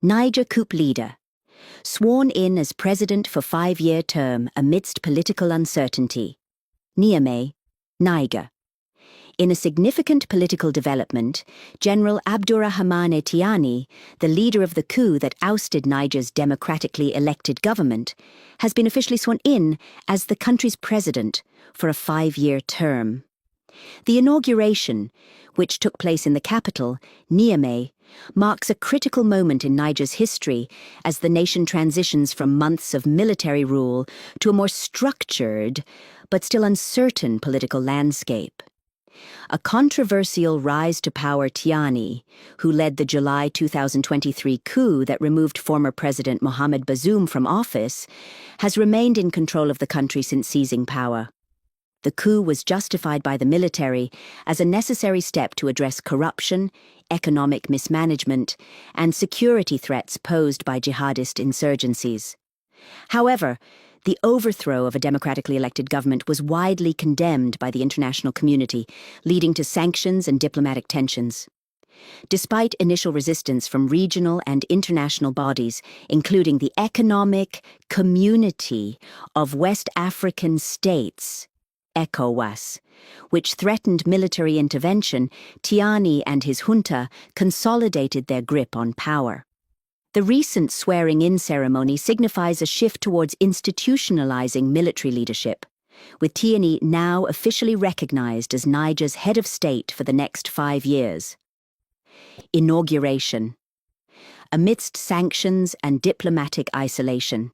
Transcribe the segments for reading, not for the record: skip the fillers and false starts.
Niger Coup leader, sworn in as president for 5-year term amidst political uncertainty. Niamey, Niger. In a significant political development, General Abdourahmane Tiani, the leader of the coup that ousted Niger's democratically elected government, has been officially sworn in as the country's president for a 5-year term. The inauguration, which took place in the capital, Niamey, marks a critical moment in Niger's history as the nation transitions from months of military rule to a more structured, but still uncertain political landscape. A controversial rise to power Tiani, who led the July 2023 coup that removed former President Mohamed Bazoum from office, has remained in control of the country since seizing power. The coup was justified by the military as a necessary step to address corruption, economic mismanagement, and security threats posed by jihadist insurgencies. However, the overthrow of a democratically elected government was widely condemned by the international community, leading to sanctions and diplomatic tensions. Despite initial resistance from regional and international bodies, including the Economic Community of West African States, ECOWAS, which threatened military intervention, Tiani and his junta consolidated their grip on power. The recent swearing-in ceremony signifies a shift towards institutionalizing military leadership, with Tiani now officially recognized as Niger's head of state for the next 5 years. Inauguration. Amidst sanctions and diplomatic isolation.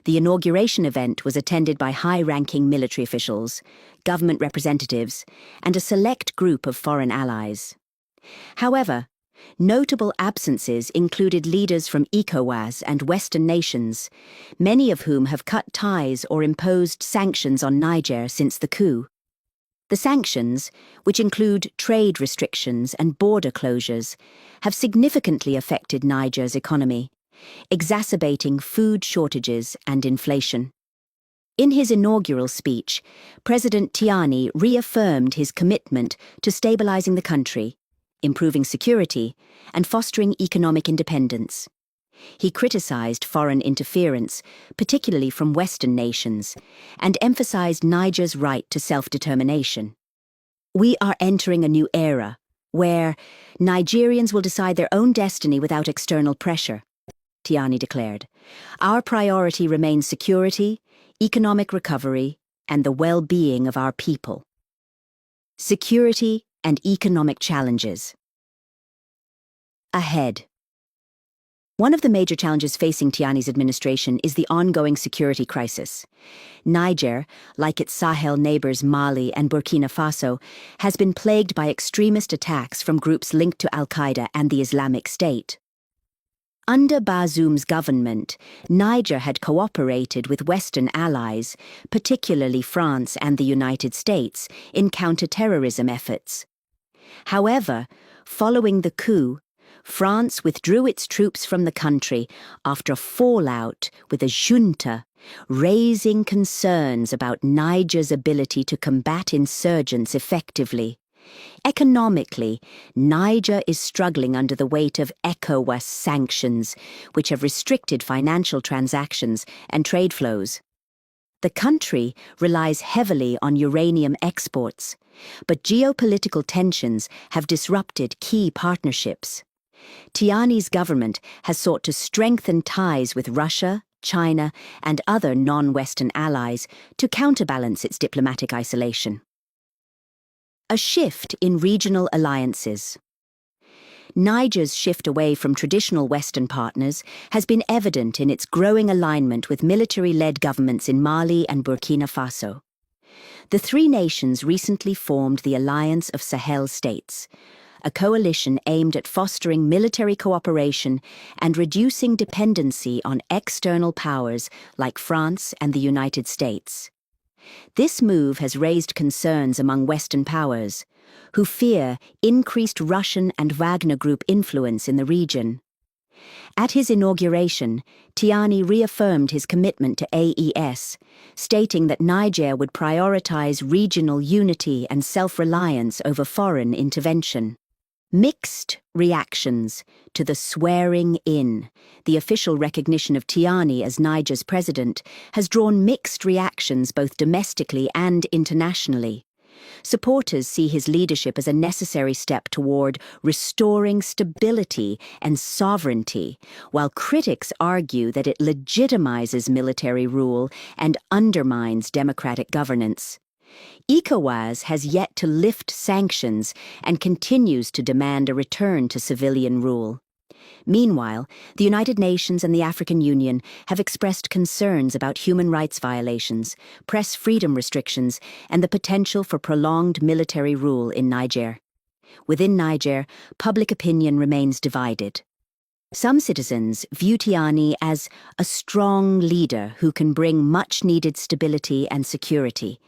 The inauguration event was attended by high-ranking military officials, government representatives, and a select group of foreign allies. However, notable absences included leaders from ECOWAS and Western nations, many of whom have cut ties or imposed sanctions on Niger since the coup. The sanctions, which include trade restrictions and border closures, have significantly affected Niger's economy, exacerbating food shortages and inflation. In his inaugural speech, President Tiani reaffirmed his commitment to stabilizing the country, improving security, and fostering economic independence. He criticized foreign interference, particularly from Western nations, and emphasized Niger's right to self-determination. "We are entering a new era, where Nigerians will decide their own destiny without external pressure," Tiani declared. "Our priority remains security, economic recovery, and the well-being of our people." Security and economic challenges. Ahead. One of the major challenges facing Tiani's administration is the ongoing security crisis. Niger, like its Sahel neighbors Mali and Burkina Faso, has been plagued by extremist attacks from groups linked to Al-Qaeda and the Islamic State. Under Bazoum's government, Niger had cooperated with Western allies, particularly France and the United States, in counter-terrorism efforts. However, following the coup, France withdrew its troops from the country after a fallout with a junta, raising concerns about Niger's ability to combat insurgents effectively. Economically, Niger is struggling under the weight of ECOWAS sanctions, which have restricted financial transactions and trade flows. The country relies heavily on uranium exports, but geopolitical tensions have disrupted key partnerships. Tiani's government has sought to strengthen ties with Russia, China, and other non-Western allies to counterbalance its diplomatic isolation. A shift in regional alliances. Niger's shift away from traditional Western partners has been evident in its growing alignment with military-led governments in Mali and Burkina Faso. The three nations recently formed the Alliance of Sahel States, a coalition aimed at fostering military cooperation and reducing dependency on external powers like France and the United States. This move has raised concerns among Western powers, who fear increased Russian and Wagner Group influence in the region. At his inauguration, Tiani reaffirmed his commitment to AES, stating that Niger would prioritize regional unity and self-reliance over foreign intervention. Mixed reactions to the swearing in. The official recognition of Tiani as Niger's president has drawn mixed reactions both domestically and internationally. Supporters see his leadership as a necessary step toward restoring stability and sovereignty, while critics argue that it legitimizes military rule and undermines democratic governance. ECOWAS has yet to lift sanctions and continues to demand a return to civilian rule. Meanwhile, the United Nations and the African Union have expressed concerns about human rights violations, press freedom restrictions, and the potential for prolonged military rule in Niger. Within Niger, public opinion remains divided. Some citizens view Tiani as a strong leader who can bring much-needed stability and security,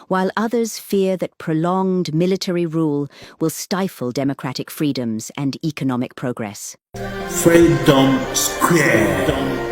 while others fear that prolonged military rule will stifle democratic freedoms and economic progress. Freedom Square.